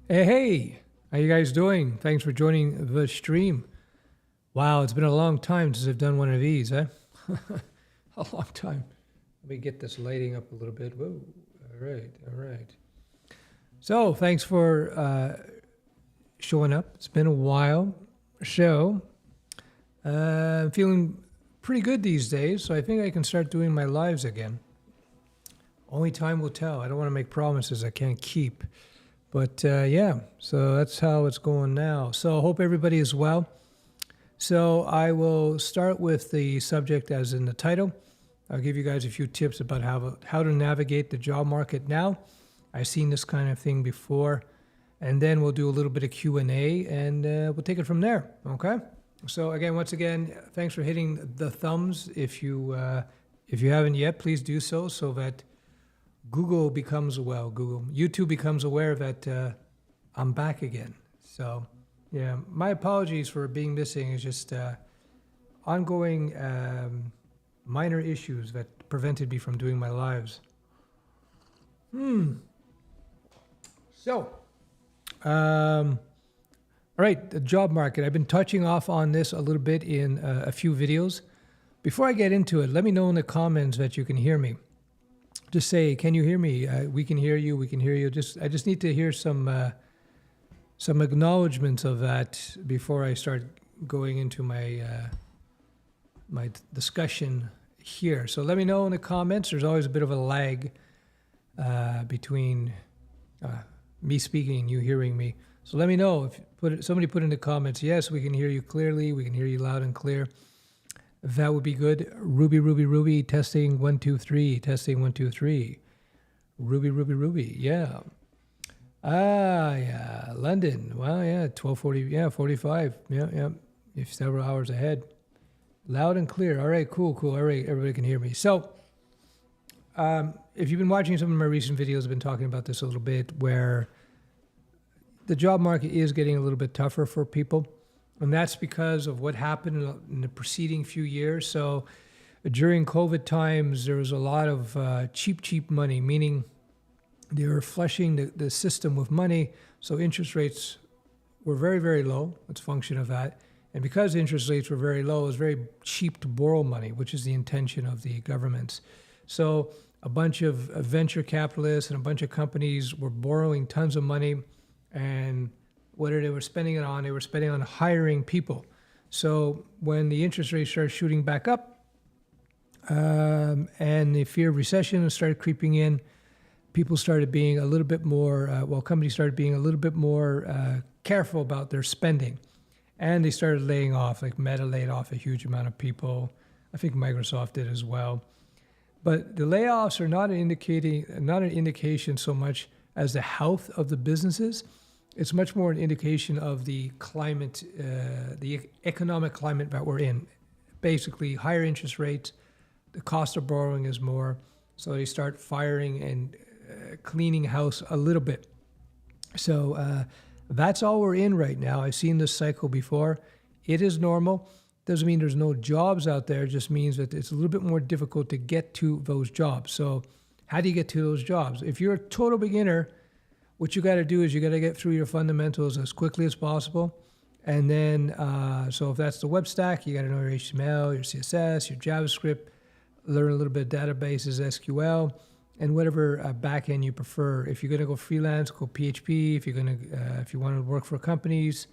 Hey, how you guys doing? Thanks for joining the stream. Wow, it's been a long time since I've done one of these, eh? A long time. Let me get this lighting up a little bit. Whoa, all right. So, thanks for showing up. It's been a while. I'm feeling pretty good these days, so I think I can start doing my lives again. Only time will tell. I don't want to make promises I can't keep. But yeah, so that's how it's going now. So I hope everybody is well. So I will start with the subject as in the title. I'll give you guys a few tips about how to navigate the job market now. I've seen this kind of thing before. And then we'll do a little bit of Q&A and we'll take it from there, okay? So again, once again, thanks for hitting the thumbs. If you haven't yet, please do so that YouTube becomes aware that I'm back again. So, yeah, my apologies for being missing. It's just ongoing minor issues that prevented me from doing my lives. So, all right, the job market. I've been touching off on this a little bit in a few videos. Before I get into it, let me know in the comments that you can hear me. Just say, can you hear me? We can hear you. We can hear you. I just need to hear some acknowledgments of that before I start going into my my discussion here. So let me know in the comments. There's always a bit of a lag between me speaking and you hearing me. So let me know if somebody put in the comments. Yes, we can hear you clearly. We can hear you loud and clear. That would be good. Ruby, testing 1 2 3, testing 1 2 3. Ruby, yeah. Yeah, London. Well, yeah, 12:40, yeah, 45. Yeah. You're several hours ahead. Loud and clear. All right, cool. All right, everybody can hear me. So, if you've been watching some of my recent videos, I've been talking about this a little bit, where the job market is getting a little bit tougher for people. And that's because of what happened in the preceding few years. So during COVID times, there was a lot of cheap money, meaning they were flushing the system with money. So interest rates were very, very low. It's a function of that. And because interest rates were very low, it was very cheap to borrow money, which is the intention of the governments. So a bunch of venture capitalists and a bunch of companies were borrowing tons of money, and what they were spending it on? They were spending on hiring people. So when the interest rates started shooting back up and the fear of recession started creeping in, people started being a little bit more, companies started being a little bit more careful about their spending. And they started laying off, like Meta laid off a huge amount of people. I think Microsoft did as well. But the layoffs are not an indication so much as the health of the businesses. It's much more an indication of the climate, the economic climate that we're in. Basically, higher interest rates, the cost of borrowing is more, so they start firing and cleaning house a little bit. So that's all we're in right now. I've seen this cycle before. It is normal. Doesn't mean there's no jobs out there. It just means that it's a little bit more difficult to get to those jobs. So how do you get to those jobs? If you're a total beginner, what you got to do is you got to get through your fundamentals as quickly as possible. And then, so if that's the web stack, you got to know your HTML, your CSS, your JavaScript, learn a little bit of databases, SQL, and whatever backend you prefer. If you're going to go freelance, go PHP. If you want to work for companies,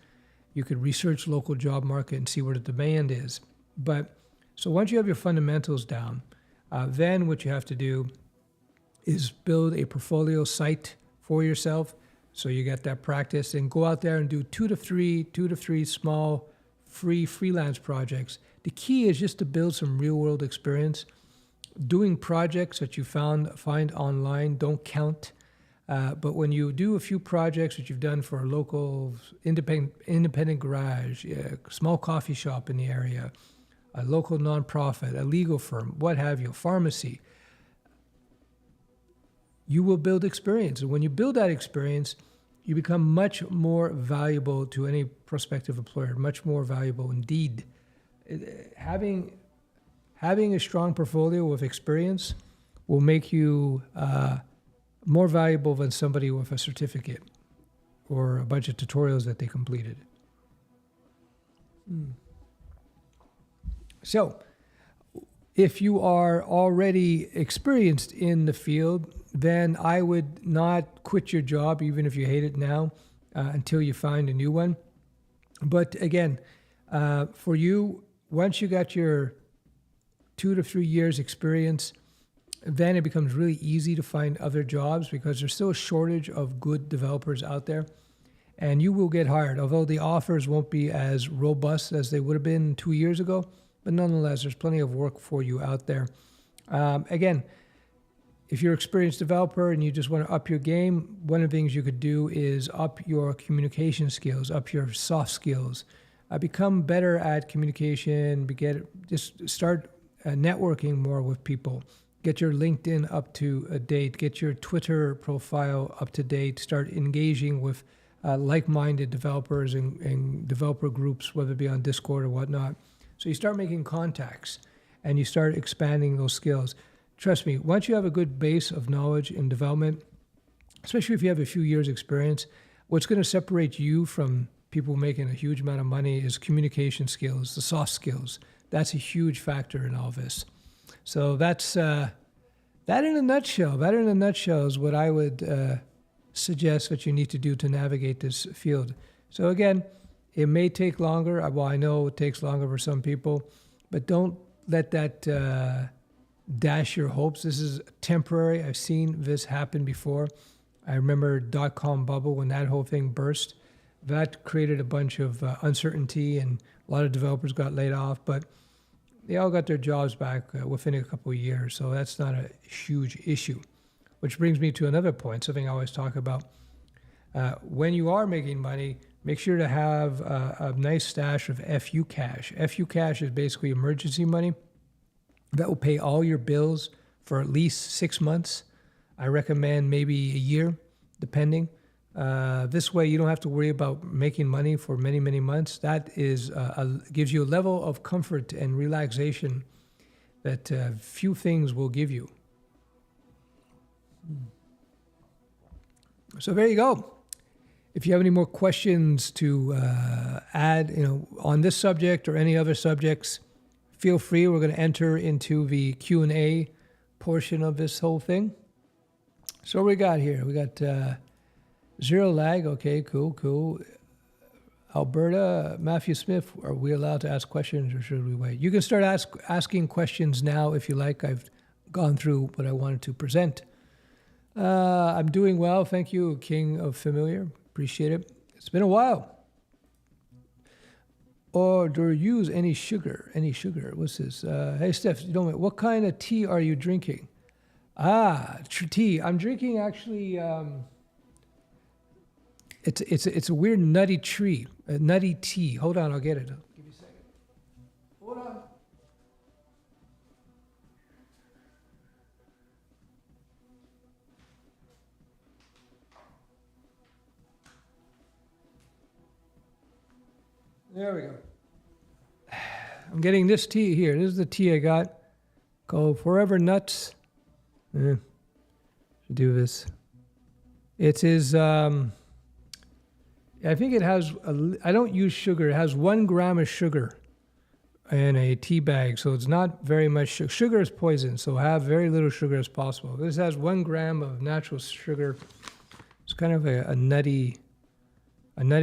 you could research local job market and see where the demand is. But so once you have your fundamentals down, then what you have to do is build a portfolio site for yourself, so you get that practice, and go out there and do two to three small free freelance projects. The key is just to build some real world experience. Doing projects that you find online don't count, but when you do a few projects that you've done for a local independent garage, a small coffee shop in the area, a local nonprofit, a legal firm, what have you, pharmacy, you will build experience. And when you build that experience, you become much more valuable to any prospective employer, much more valuable indeed. Having a strong portfolio with experience will make you more valuable than somebody with a certificate or a bunch of tutorials that they completed. So, if you are already experienced in the field, then I would not quit your job, even if you hate it now, until you find a new one. But again, for you, once you got your 2 to 3 years experience, then it becomes really easy to find other jobs because there's still a shortage of good developers out there. And you will get hired, although the offers won't be as robust as they would have been 2 years ago. But nonetheless, there's plenty of work for you out there. Again, if you're an experienced developer and you just want to up your game, one of the things you could do is up your communication skills, up your soft skills, become better at communication, just start networking more with people, get your LinkedIn up to date, get your Twitter profile up to date, start engaging with like-minded developers and developer groups, whether it be on Discord or whatnot. So you start making contacts and you start expanding those skills. Trust me, once you have a good base of knowledge in development, especially if you have a few years experience, what's going to separate you from people making a huge amount of money is communication skills, the soft skills. That's a huge factor in all this. So that's that in a nutshell. That in a nutshell is what I would suggest that you need to do to navigate this field. So again, it may take longer. Well, I know it takes longer for some people, but don't let that dash your hopes. This is temporary. I've seen this happen before. I remember .com bubble when that whole thing burst. That created a bunch of uncertainty and a lot of developers got laid off, but they all got their jobs back within a couple of years. So that's not a huge issue. Which brings me to another point, something I always talk about. When you are making money, make sure to have a nice stash of FU cash. FU cash is basically emergency money that will pay all your bills for at least 6 months. I recommend maybe a year, depending. This way, you don't have to worry about making money for many, many months. That is gives you a level of comfort and relaxation that few things will give you. So there you go. If you have any more questions to add, on this subject or any other subjects, feel free. We're going to enter into the Q&A portion of this whole thing. So what we got here? We got zero lag. Okay, cool. Alberta, Matthew Smith, are we allowed to ask questions or should we wait? You can start asking questions now if you like. I've gone through what I wanted to present. I'm doing well, thank you, King of Familiar. Appreciate it. It's been a while. Or do you use any sugar? What's this? Hey, Steph, what kind of tea are you drinking? Tea. I'm drinking actually. It's a weird nutty tea. Hold on, I'll get it. Give me a second. Hold on. There we go. I'm getting this tea here. This is the tea I got called Forever Nuts. Should do this. It is, I think it has, I don't use sugar. It has 1 gram of sugar in a tea bag. So it's not very much sugar. Sugar is poison, so have very little sugar as possible. This has 1 gram of natural sugar. It's kind of a nutty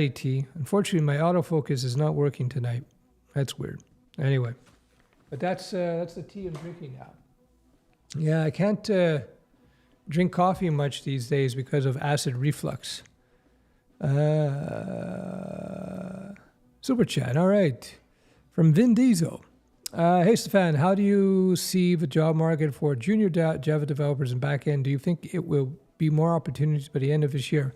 tea. Unfortunately, my autofocus is not working tonight. That's weird. Anyway, but that's the tea I'm drinking now. Yeah, I can't drink coffee much these days because of acid reflux. Super chat. All right, from Vin Diesel. Hey, Stefan, how do you see the job market for junior Java developers and backend? Do you think it will be more opportunities by the end of this year?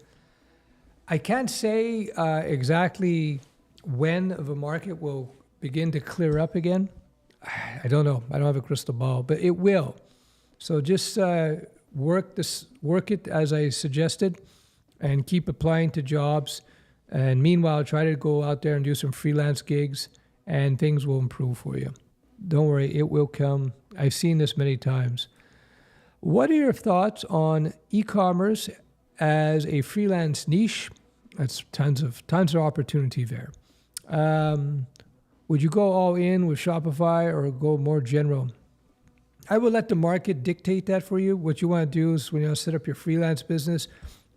I can't say exactly when the market will begin to clear up again. I don't know. I don't have a crystal ball, but it will. So just work it as I suggested and keep applying to jobs. And meanwhile, try to go out there and do some freelance gigs and things will improve for you. Don't worry, it will come. I've seen this many times. What are your thoughts on e-commerce as a freelance niche? That's tons of opportunity there. Would you go all in with Shopify or go more general? I would let the market dictate that for you. What you want to do is when you set up your freelance business,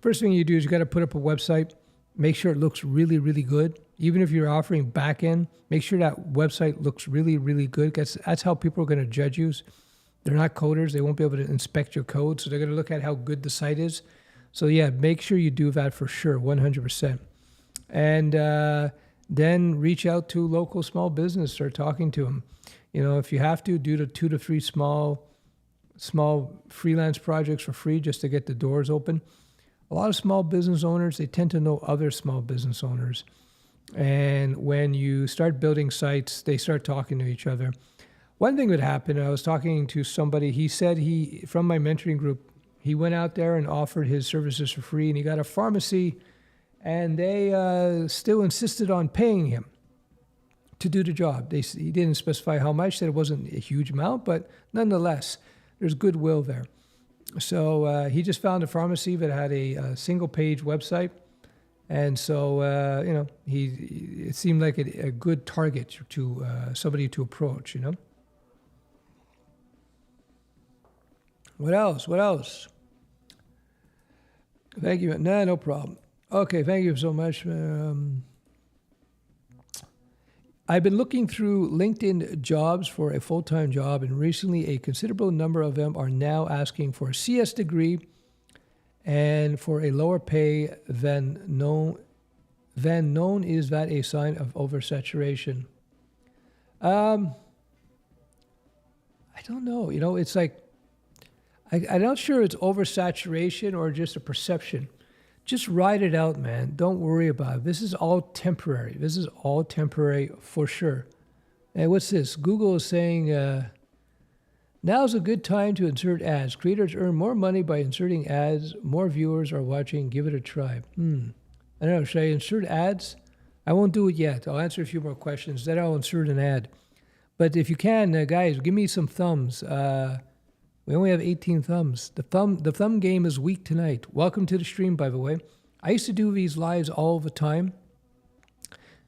first thing you do is you got to put up a website. Make sure it looks really, really good. Even if you're offering back end, make sure that website looks really, really good. That's how people are going to judge you. They're not coders. They won't be able to inspect your code. So they're going to look at how good the site is. So yeah, make sure you do that for sure, 100%. And then reach out to local small business, start talking to them. If you have to, do the 2 to 3 small freelance projects for free just to get the doors open. A lot of small business owners, they tend to know other small business owners. And when you start building sites, they start talking to each other. One thing that happened, I was talking to somebody, he said from my mentoring group, he went out there and offered his services for free, and he got a pharmacy, and they still insisted on paying him to do the job. He didn't specify how much, said it wasn't a huge amount, but nonetheless, there's goodwill there. So he just found a pharmacy that had a single-page website, and so it seemed like a good target to somebody to approach. What else? Thank you. No problem. Okay, thank you so much. I've been looking through LinkedIn jobs for a full-time job, and recently a considerable number of them are now asking for a CS degree and for a lower pay than known. Is that a sign of oversaturation? I don't know. It's like, I'm not sure it's oversaturation or just a perception. Just ride it out, man. Don't worry about it. This is all temporary. For sure. And what's this? Google is saying, now's a good time to insert ads. Creators earn more money by inserting ads. More viewers are watching. Give it a try. I don't know. Should I insert ads? I won't do it yet. I'll answer a few more questions. Then I'll insert an ad. But if you can, guys, give me some thumbs. We only have 18 thumbs. The thumb game is weak tonight. Welcome to the stream, by the way. I used to do these lives all the time.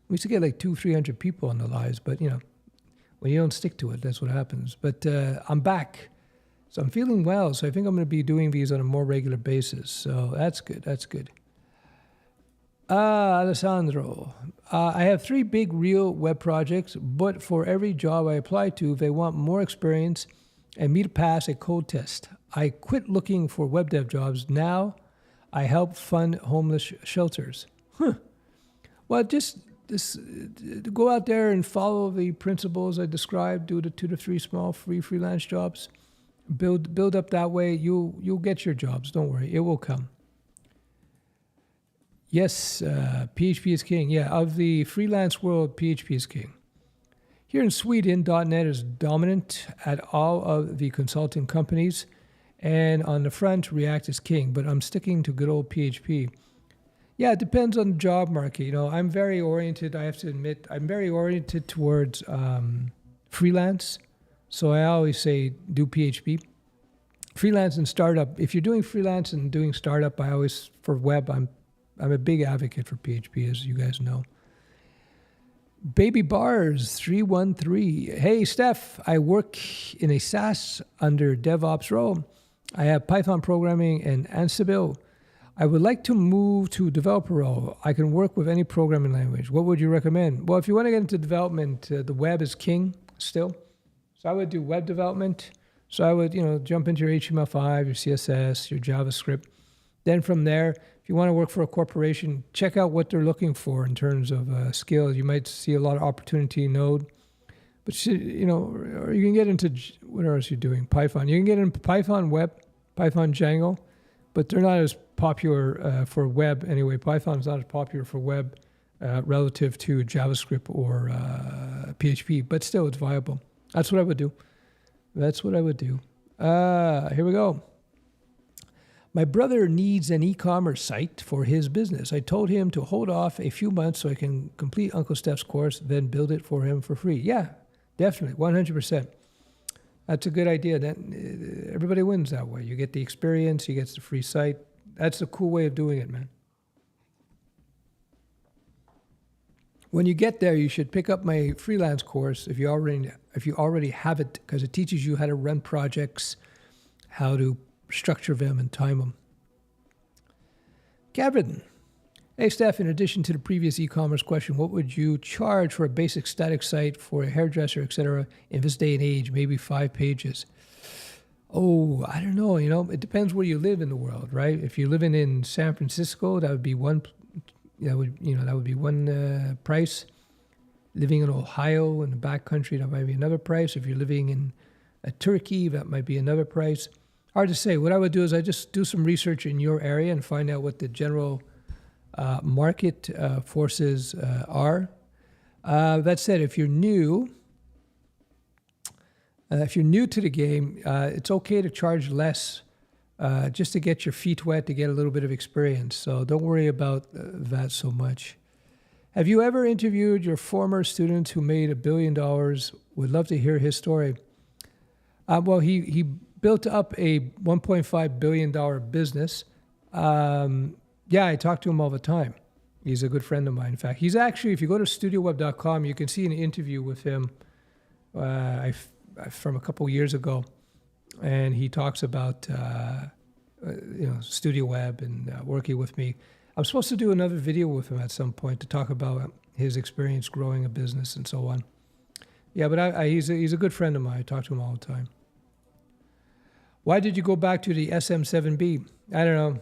We used to get like 200-300 people on the lives, but when you don't stick to it, that's what happens. But I'm back, so I'm feeling well. So I think I'm going to be doing these on a more regular basis. So that's good. Alessandro, I have 3 big real web projects, but for every job I apply to, they want more experience and me to pass a code test. I quit looking for web dev jobs. Now I help fund homeless shelters. Well, just go out there and follow the principles I described. Do the 2 to 3 small free freelance jobs. Build up that way. You'll get your jobs. Don't worry. It will come. Yes, PHP is king. Yeah, of the freelance world, PHP is king. Here in Sweden, .NET is dominant at all of the consulting companies, and on the front, React is king, but I'm sticking to good old PHP. Yeah, it depends on the job market. I'm very oriented, I have to admit, I'm very oriented towards freelance, so I always say do PHP. Freelance and startup, if you're doing freelance and doing startup, for web, I'm a big advocate for PHP, as you guys know. Baby Bars 313. Hey, Steph, I work in a SaaS under DevOps role. I have Python programming and Ansible. I would like to move to developer role. I can work with any programming language. What would you recommend? Well, if you want to get into development, the web is king still. So I would do web development. So I would, jump into your HTML5, your CSS, your JavaScript. Then from there, if you want to work for a corporation, check out what they're looking for in terms of skills. You might see a lot of opportunity in Node, but or you can get into what else you're doing. Python. You can get into Python Web, Python Django, but they're not as popular for web anyway. Python's not as popular for web relative to JavaScript or PHP, but still it's viable. That's what I would do. Here we go. My brother needs an e-commerce site for his business. I told him to hold off a few months so I can complete Uncle Steph's course, then build it for him for free. Yeah, definitely, 100%. That's a good idea. That everybody wins that way. You get the experience, you get the free site. That's a cool way of doing it, man. When you get there, you should pick up my freelance course if you already have it, because it teaches you how to run projects, how to structure them and time them. Kevin, hey Steph, in addition to the previous e-commerce question, what would you charge for a basic static site for a hairdresser, etc. in this day and age? Maybe 5 pages. Oh, I don't know. It depends where you live in the world, right? If you're living in San Francisco, that would be one. That would be one price. Living in Ohio in the backcountry, that might be another price. If you're living in Turkey, that might be another price. Hard to say. What I would do is I just do some research in your area and find out what the general market forces are. That said, if you're new to the game, it's okay to charge less just to get your feet wet, to get a little bit of experience. So don't worry about that so much. Have you ever interviewed your former student who made $1 billion? Would love to hear his story. Well, he built up a $1.5 billion business. Yeah, I talk to him all the time. He's a good friend of mine. In fact, he's actually, if you go to studioweb.com, you can see an interview with him from a couple years ago. And he talks about, Studioweb and working with me. I'm supposed to do another video with him at some point to talk about his experience growing a business and so on. Yeah, but he's a good friend of mine. I talk to him all the time. Why did you go back to the SM7B? I don't know.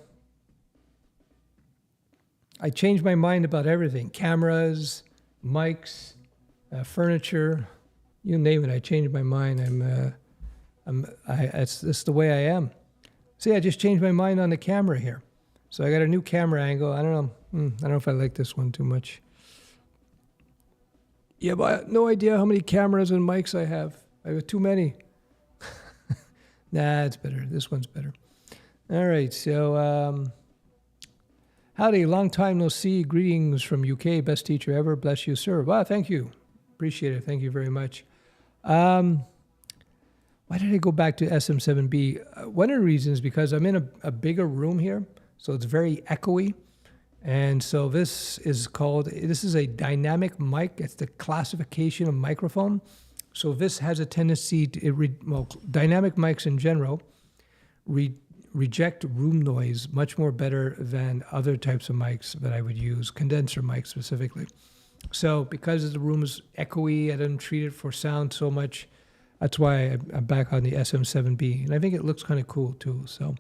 I changed my mind about everything. Cameras, mics, furniture, you name it. I changed my mind. It's the way I am. See, I just changed my mind on the camera here. So I got a new camera angle. I don't know. I don't know if I like this one too much. Yeah, but I have no idea how many cameras and mics I have. I have too many. Nah, it's better. This one's better. All right. So, howdy. Long time no see. Greetings from UK. Best teacher ever. Bless you, sir. Wow, thank you. Appreciate it. Thank you very much. Why did I go back to SM7B? One of the reasons is because I'm in a bigger room here, so it's very echoey. And so this is a dynamic mic. It's the classification of microphone. So this has a tendency to, dynamic mics in general reject room noise much more better than other types of mics that I would use, condenser mics specifically. So because the room is echoey, I didn't treat it for sound so much. That's why I'm back on the SM7B. And I think it looks kind of cool too. So,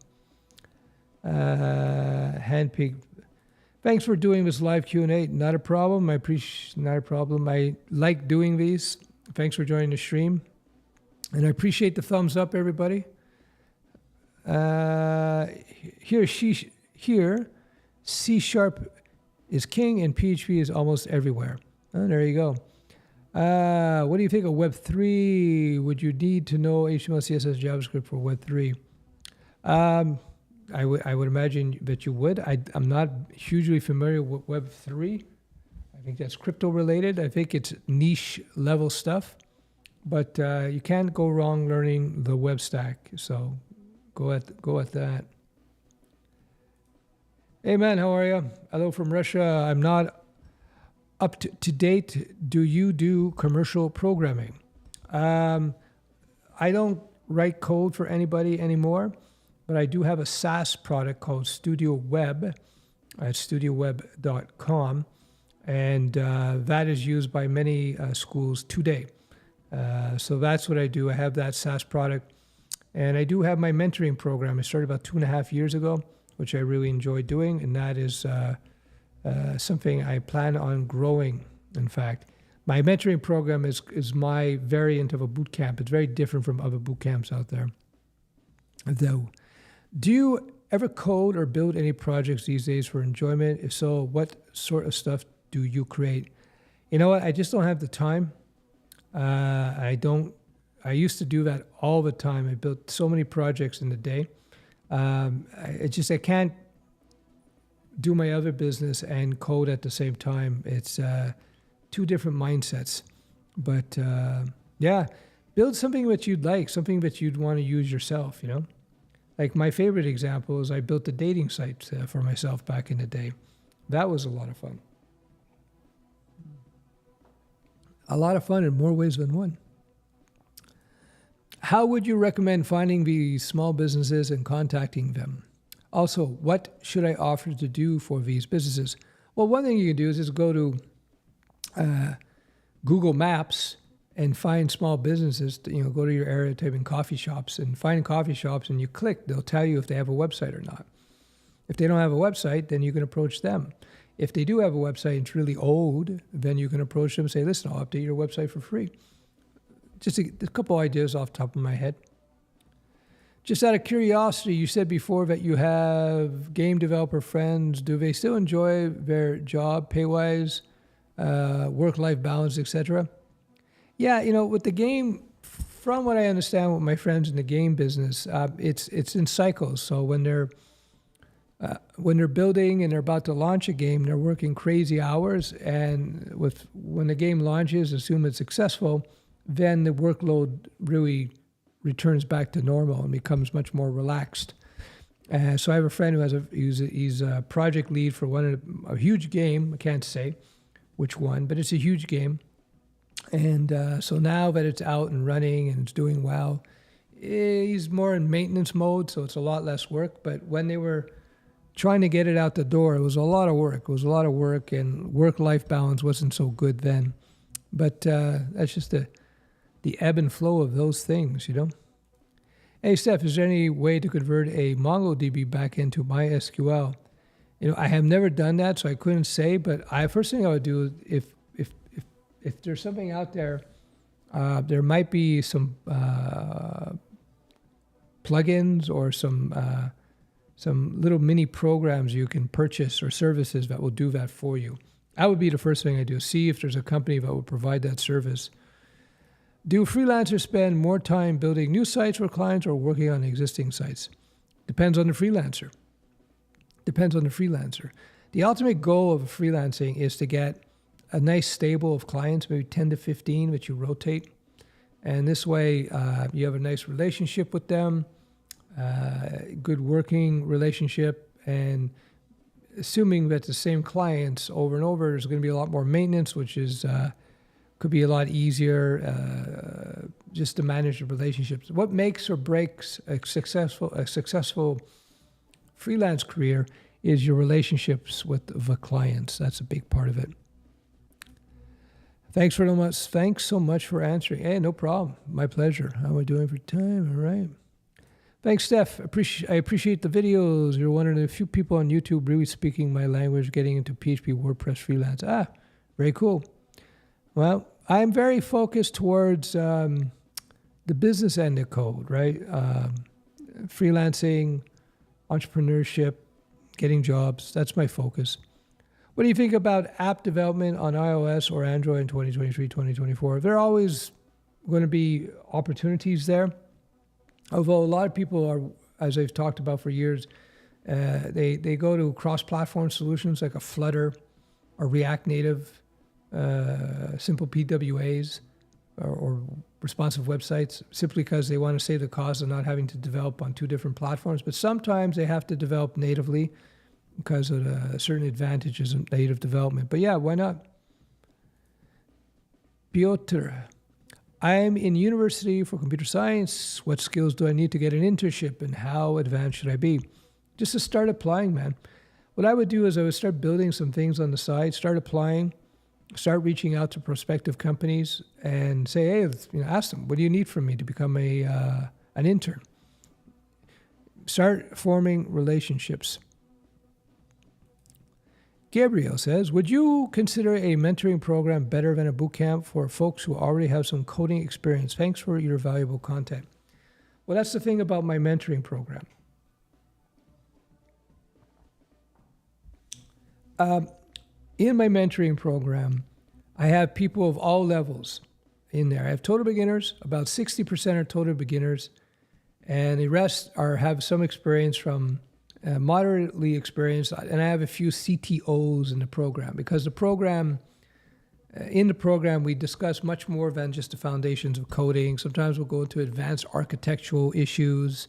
Handpig, thanks for doing this live Q&A. Not a problem. Not a problem. I like doing these. Thanks for joining the stream. And I appreciate the thumbs up, everybody. Here, C# is king and PHP is almost everywhere. Oh, there you go. What do you think of Web3? Would you need to know HTML, CSS, JavaScript for Web3? I would imagine that you would. I'm not hugely familiar with Web3. I think that's crypto related. I think it's niche level stuff, but you can't go wrong learning the web stack. So go at that. Hey man, how are you? Hello from Russia. I'm not up to date. Do you do commercial programming? I don't write code for anybody anymore, but I do have a SaaS product called Studioweb at studioweb.com, and that is used by many schools today. So that's what I do. I have that SaaS product, and I do have my mentoring program. I started about 2.5 years ago, which I really enjoy doing, and that is something I plan on growing. In fact, my mentoring program is my variant of a boot camp. It's very different from other boot camps out there. Though, do you ever code or build any projects these days for enjoyment? If so, what sort of stuff do you create? You know what? I just don't have the time. I used to do that all the time. I built so many projects in the day. I can't do my other business and code at the same time. It's two different mindsets. But yeah, build something that you'd like, something that you'd want to use yourself, you know? Like my favorite example is I built a dating site for myself back in the day. That was a lot of fun. A lot of fun in more ways than one. How would you recommend finding these small businesses and contacting them? Also, what should I offer to do for these businesses? Well, one thing you can do is just go to Google Maps and find small businesses. Go to your area, type in coffee shops, and find coffee shops, and you click. They'll tell you if they have a website or not. If they don't have a website, then you can approach them. If they do have a website and it's really old, then you can approach them and say, listen, I'll update your website for free. Just a couple ideas off the top of my head. Just out of curiosity, you said before that you have game developer friends. Do they still enjoy their job, pay-wise, work-life balance, etc.? Yeah, with the game, from what I understand with my friends in the game business, it's in cycles. So when they're building and they're about to launch a game, they're working crazy hours. And when the game launches, assume it's successful, then the workload really returns back to normal and becomes much more relaxed. So I have a friend he's a project lead for a huge game. I can't say which one, but it's a huge game. And so now that it's out and running and it's doing well, he's more in maintenance mode, so it's a lot less work. But when they were trying to get it out the door, it was a lot of work. It was a lot of work, and work-life balance wasn't so good then. But that's just the ebb and flow of those things, Hey, Steph, is there any way to convert a MongoDB back into MySQL? I have never done that, so I couldn't say. But first thing I would do, if there's something out there, there might be some plugins or some little mini programs you can purchase or services that will do that for you. That would be the first thing I do. See if there's a company that will provide that service. Do freelancers spend more time building new sites for clients or working on existing sites? Depends on the freelancer. The ultimate goal of freelancing is to get a nice stable of clients, maybe 10 to 15 that you rotate. And this way you have a nice relationship with them, good working relationship, and assuming that the same clients over and over, there's going to be a lot more maintenance, which is could be a lot easier just to manage the relationships. What makes or breaks a successful freelance career is your relationships with the clients. That's a big part of it. Thanks so much for answering. Hey, no problem. My pleasure. How am I doing for time? All right. Thanks, Steph. I appreciate the videos. You're one of the few people on YouTube really speaking my language, getting into PHP, WordPress, freelance. Very cool. Well, I'm very focused towards the business end of code, right? Freelancing, entrepreneurship, getting jobs. That's my focus. What do you think about app development on iOS or Android in 2023, 2024? There are always going to be opportunities there. Although a lot of people are, as I've talked about for years, they go to cross-platform solutions like a Flutter or React Native, simple PWAs or responsive websites, simply because they want to save the cost of not having to develop on two different platforms. But sometimes they have to develop natively because of certain advantages of native development. But yeah, why not? Piotr, I'm in university for computer science. What skills do I need to get an internship, and how advanced should I be? Just to start applying, man. What I would do is I would start building some things on the side, start applying, start reaching out to prospective companies and say, hey, ask them, what do you need from me to become an intern? Start forming relationships. Gabriel says, would you consider a mentoring program better than a boot camp for folks who already have some coding experience? Thanks for your valuable content. Well, that's the thing about my mentoring program. In my mentoring program, I have people of all levels in there. I have total beginners, about 60% are total beginners, and the rest have some experience from moderately experienced, and I have a few CTOs in the program because the program In the program, we discuss much more than just the foundations of coding. Sometimes we'll go into advanced architectural issues.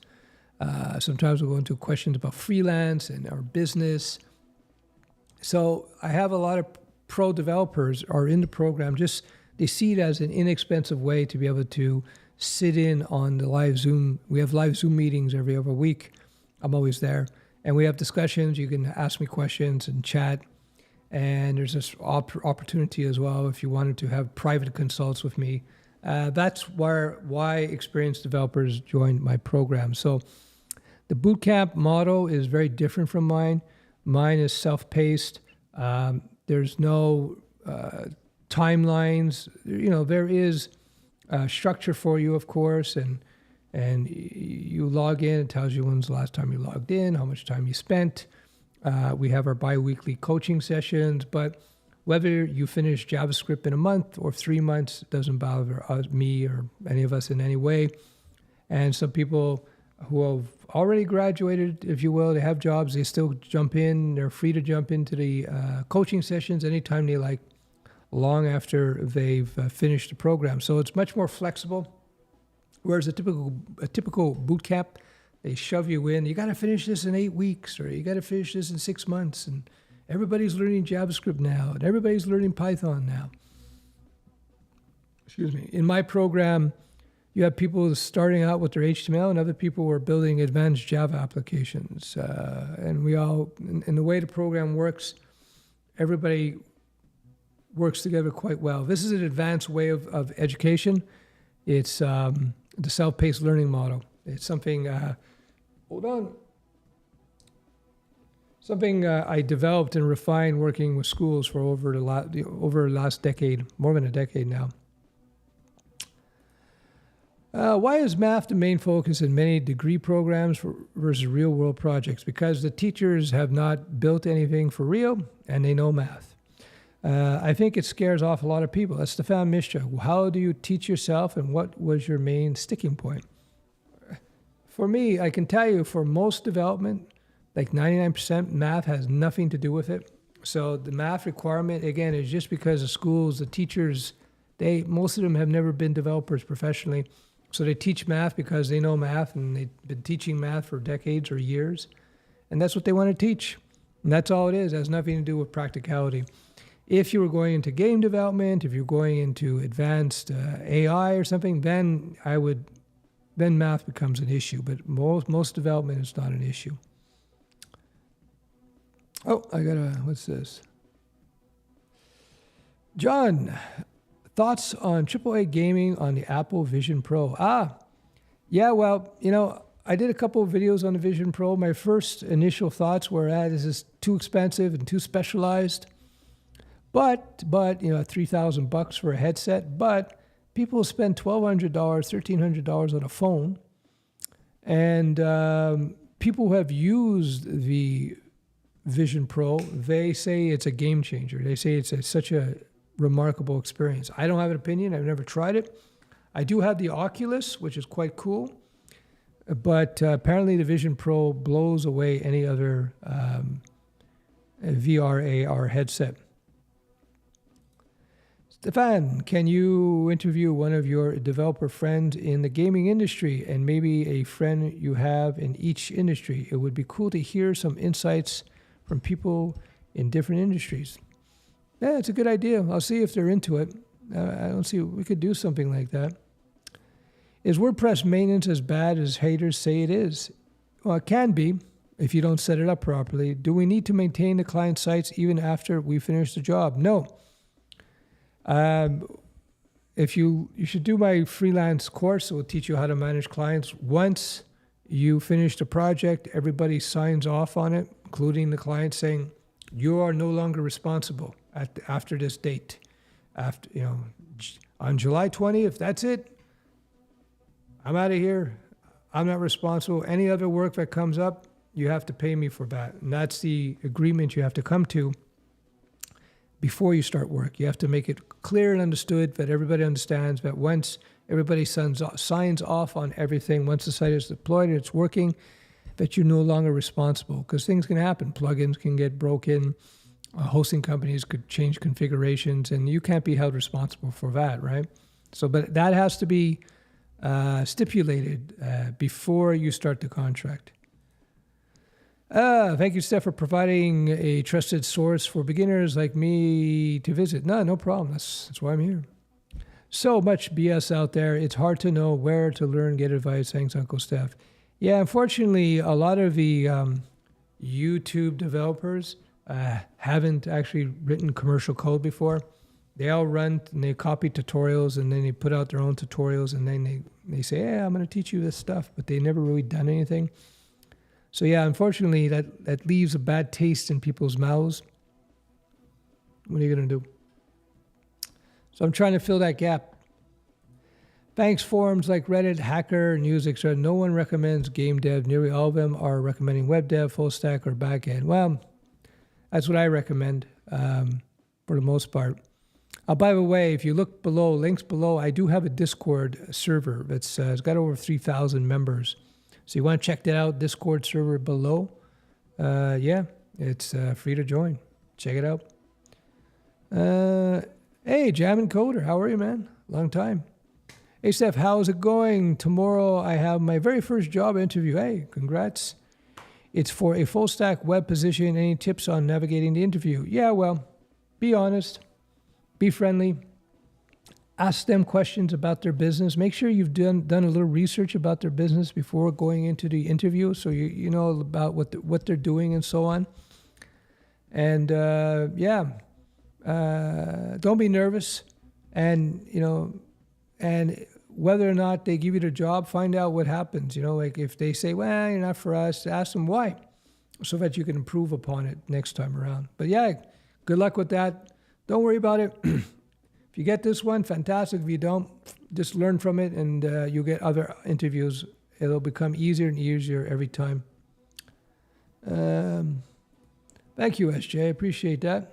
Sometimes we'll go into questions about freelance and our business. So I have a lot of pro developers are in the program. They see it as an inexpensive way to be able to sit in on the live Zoom. We have live Zoom meetings every other week. I'm always there. And we have discussions. You can ask me questions and chat. And there's this opportunity as well if you wanted to have private consults with me. That's why experienced developers join my program. So the bootcamp model is very different from mine. Mine is self-paced. There's no timelines. There is structure for you, of course, and you log in. It tells you when's the last time you logged in, how much time you spent. We have our bi-weekly coaching sessions, but whether you finish JavaScript in a month or 3 months doesn't bother me or any of us in any way. And some people who have already graduated, if you will, they have jobs, they still jump in. They're free to jump into the coaching sessions anytime they like, long after they've finished the program. So it's much more flexible. Whereas a typical boot camp, they shove you in. You got to finish this in 8 weeks, or you got to finish this in 6 months. And everybody's learning JavaScript now, and everybody's learning Python now. Excuse me. In my program, you have people starting out with their HTML, and other people who are building advanced Java applications. And we all, in the way the program works, everybody works together quite well. This is an advanced way of education. It's the self-paced learning model. It's something, something I developed and refined working with schools for over the last decade, more than a decade now. Why is math the main focus in many degree programs versus real-world projects? Because the teachers have not built anything for real, and they know math. I think it scares off a lot of people. That's Stefan Mischa. How do you teach yourself, and what was your main sticking point? For me, I can tell you, for most development, like 99%, math has nothing to do with it. So the math requirement, again, is just because the schools, the teachers, most of them have never been developers professionally. So they teach math because they know math, and they've been teaching math for decades or years. And that's what they want to teach. And that's all it is. It has nothing to do with practicality. If you were going into game development, if you're going into advanced AI or something, then math becomes an issue. But most development is not an issue. Oh, what's this? John, thoughts on AAA gaming on the Apple Vision Pro? Yeah, well, I did a couple of videos on the Vision Pro. My first initial thoughts were, this is too expensive and too specialized. But $3,000 for a headset. But people spend $1,200, $1,300 on a phone. And people who have used the Vision Pro, they say it's a game changer. They say it's such a remarkable experience. I don't have an opinion. I've never tried it. I do have the Oculus, which is quite cool. But apparently the Vision Pro blows away any other VR, AR headset. Stefan, can you interview one of your developer friends in the gaming industry and maybe a friend you have in each industry? It would be cool to hear some insights from people in different industries. Yeah, it's a good idea. I'll see if they're into it. I don't see, we could do something like that. Is WordPress maintenance as bad as haters say it is? Well, it can be if you don't set it up properly. Do we need to maintain the client sites even after we finish the job? No. If you should do my freelance course. It will teach you how to manage clients. Once you finish the project, everybody signs off on it, including the client, saying you are no longer responsible after this date. On July 20th, that's it. I'm out of here. I'm not responsible. Any other work that comes up, you have to pay me for that. And that's the agreement you have to come to before you start work. You have to make it clear and understood that everybody understands that once everybody signs off on everything, once the site is deployed and it's working, that you're no longer responsible, because things can happen. Plugins can get broken. hosting companies could change configurations, and you can't be held responsible for that, right? So, but that has to be stipulated before you start the contract. Thank you, Steph, for providing a trusted source for beginners like me to visit. No problem. That's why I'm here. So much BS out there. It's hard to know where to learn, get advice. Thanks, Uncle Steph. Yeah, unfortunately, a lot of the YouTube developers haven't actually written commercial code before. They all run and they copy tutorials, and then they put out their own tutorials, and then they say, I'm going to teach you this stuff, but they never really done anything. So yeah, unfortunately, that leaves a bad taste in people's mouths. What are you going to do? So I'm trying to fill that gap. Thanks, forums like Reddit, Hacker, News, etc. No one recommends game dev. Nearly all of them are recommending web dev, full stack, or backend. Well, that's what I recommend for the most part. By the way, if you look below, links below, I do have a Discord server that's it's got over 3,000 members. So you want to check that out, Discord server below. Yeah, it's free to join. Check it out. Hey, Jammin' Coder, how are you, man? Long time. Hey, Steph, how's it going? Tomorrow I have my very first job interview. Hey, congrats. It's for a full stack web position. Any tips on navigating the interview? Yeah, well, be honest, be friendly. Ask them questions about their business. Make sure you've done a little research about their business before going into the interview, so you know about what they're doing and so on. And don't be nervous. And and whether or not they give you the job, find out what happens. Like if they say, "Well, you're not for us," ask them why, so that you can improve upon it next time around. But yeah, good luck with that. Don't worry about it. If you get this one, fantastic. If you don't, just learn from it, and you'll get other interviews. It'll become easier and easier every time. Thank you, SJ. I appreciate that.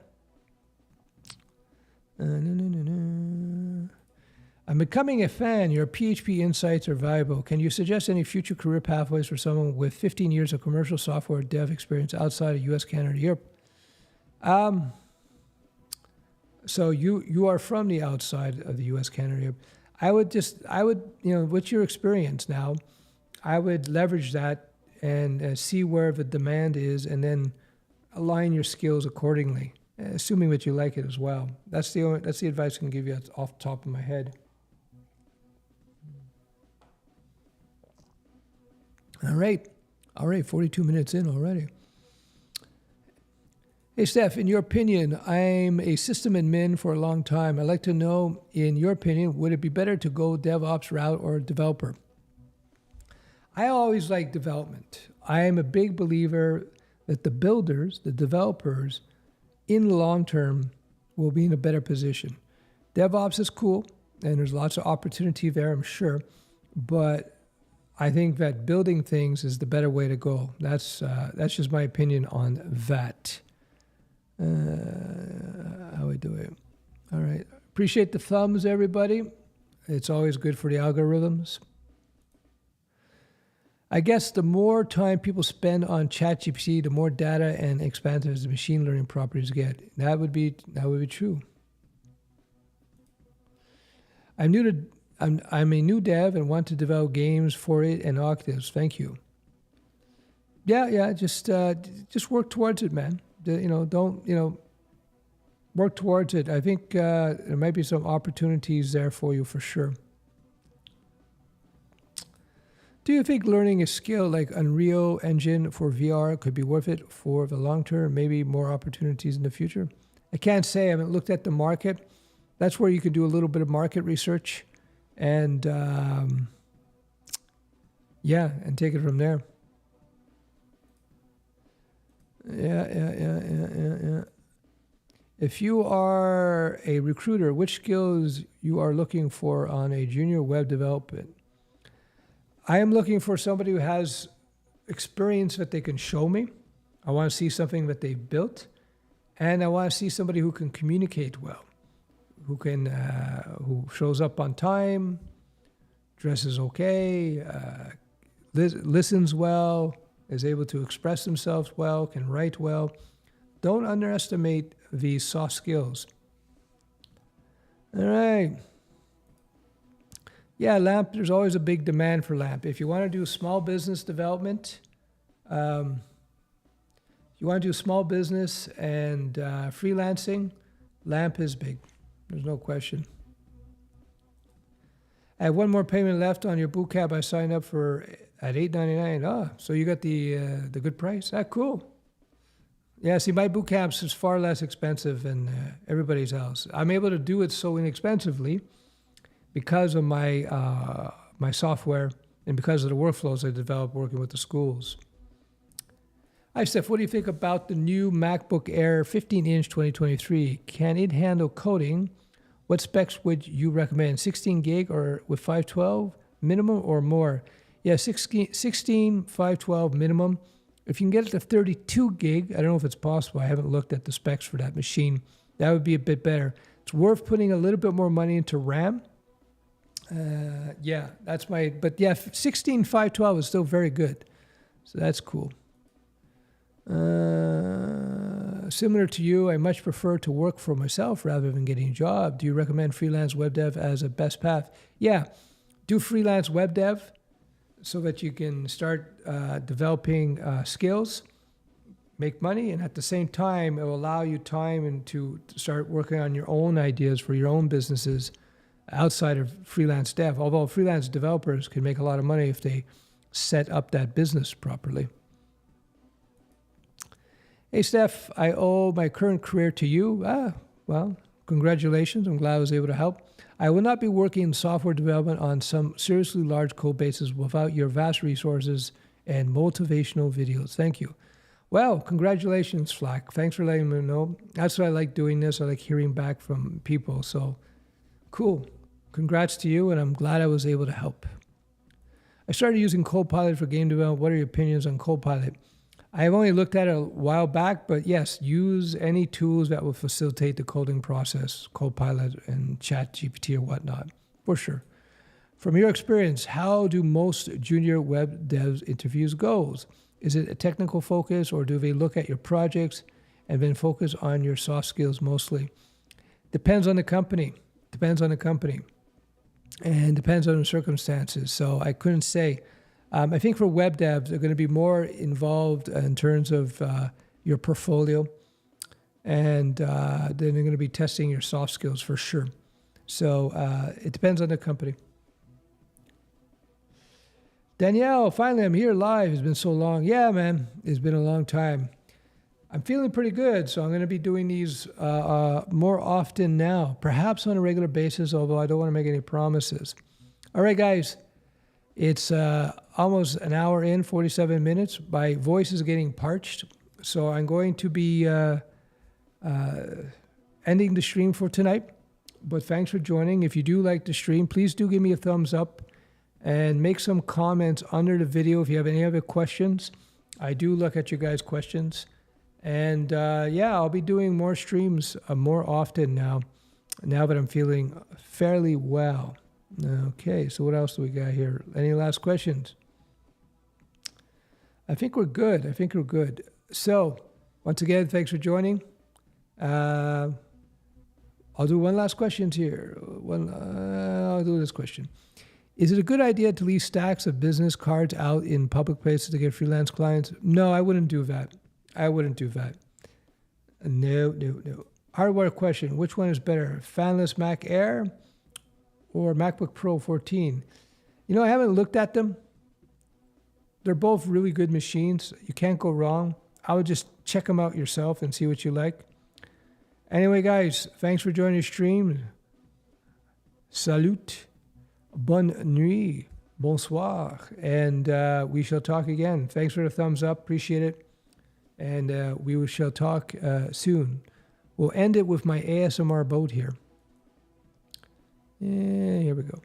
I'm becoming a fan. Your PHP insights are valuable. Can you suggest any future career pathways for someone with 15 years of commercial software dev experience outside of US, Canada, Europe? So you are from the outside of the U.S., Canada. I would, with your experience now, I would leverage that and see where the demand is, and then align your skills accordingly, assuming that you like it as well. That's the advice I can give you off the top of my head. All right, 42 minutes in already. Hey, Steph, in your opinion, I'm a system admin for a long time. I'd like to know, in your opinion, would it be better to go DevOps route or developer? I always like development. I am a big believer that the builders, the developers, in the long term, will be in a better position. DevOps is cool, and there's lots of opportunity there, I'm sure, but I think that building things is the better way to go. That's just my opinion on that. How we do it. All right. Appreciate the thumbs, everybody. It's always good for the algorithms. I guess the more time people spend on ChatGPT, the more data and expansive the machine learning properties get. That would be true. I'm a new dev and want to develop games for it and octaves. Thank you. Yeah. Just work towards it, man. Work towards it. I think there might be some opportunities there for you for sure. Do you think learning a skill like Unreal Engine for VR could be worth it for the long term? Maybe more opportunities in the future? I can't say. I haven't looked at the market. That's where you can do a little bit of market research and and take it from there. Yeah. If you are a recruiter, which skills you are looking for on a junior web development? I am looking for somebody who has experience that they can show me. I want to see something that they've built, and I want to see somebody who can communicate well, who shows up on time, dresses okay, listens well, is able to express themselves well, can write well. Don't underestimate these soft skills. All right. Yeah, LAMP, there's always a big demand for LAMP. If you want to do small business development, you want to do small business and freelancing, LAMP is big. There's no question. I have one more payment left on your boot camp I signed up for at $8.99. Oh, so you got the good price? Ah, cool. Yeah, see, my boot camps is far less expensive than everybody's else. I'm able to do it so inexpensively because of my my software and because of the workflows I developed working with the schools. Hi, Steph. What do you think about the new MacBook Air 15-inch 2023? Can it handle coding? What specs would you recommend? 16 gig or with 512 minimum or more? Yeah, 16 512 minimum. If you can get it to 32 gig, I don't know if it's possible. I haven't looked at the specs for that machine. That would be a bit better. It's worth putting a little bit more money into RAM. Yeah, that's my, but yeah, 16 512 is still very good. So that's cool. Similar to you, I much prefer to work for myself rather than getting a job. Do you recommend freelance web dev as a best path? Yeah, do freelance web dev so that you can start developing skills, make money, and at the same time, it will allow you time and to start working on your own ideas for your own businesses outside of freelance dev. Although freelance developers can make a lot of money if they set up that business properly. Hey, Steph, I owe my current career to you. Well, congratulations. I'm glad I was able to help. I will not be working in software development on some seriously large code bases without your vast resources and motivational videos. Thank you. Well, congratulations, Flack. Thanks for letting me know. That's what I like doing this. I like hearing back from people. So cool. Congrats to you, and I'm glad I was able to help. I started using Copilot for game development. What are your opinions on Copilot? I have only looked at it a while back, but yes, use any tools that will facilitate the coding process, Copilot and ChatGPT or whatnot, for sure. From your experience, how do most junior web devs interviews go? Is it a technical focus, or do they look at your projects and then focus on your soft skills mostly? Depends on the company. Depends on the company. And depends on the circumstances. So I couldn't say. I think for web devs, they're going to be more involved in terms of your portfolio, and then they're going to be testing your soft skills for sure. So it depends on the company. Danielle, finally, I'm here live. It's been so long. Yeah, man, it's been a long time. I'm feeling pretty good, so I'm going to be doing these more often now, perhaps on a regular basis, although I don't want to make any promises. All right, guys. It's almost an hour in, 47 minutes. My voice is getting parched, so I'm going to be ending the stream for tonight. But thanks for joining. If you do like the stream, please do give me a thumbs up and make some comments under the video if you have any other questions. I do look at you guys' questions. And yeah, I'll be doing more streams more often now that I'm feeling fairly well. Okay, so what else do we got here? Any last questions? I think we're good. I think we're good. So, once again, thanks for joining. I'll do one last question here. I'll do this question. Is it a good idea to leave stacks of business cards out in public places to get freelance clients? No, I wouldn't do that. I wouldn't do that. No. Hardware question. Which one is better? Fanless Mac Air or MacBook Pro 14? You know, I haven't looked at them. They're both really good machines. You can't go wrong. I would just check them out yourself and see what you like. Anyway, guys, thanks for joining the stream. Salut. Bonne nuit. Bonsoir. And we shall talk again. Thanks for the thumbs up. Appreciate it. And we shall talk soon. We'll end it with my ASMR boat here. Yeah, here we go.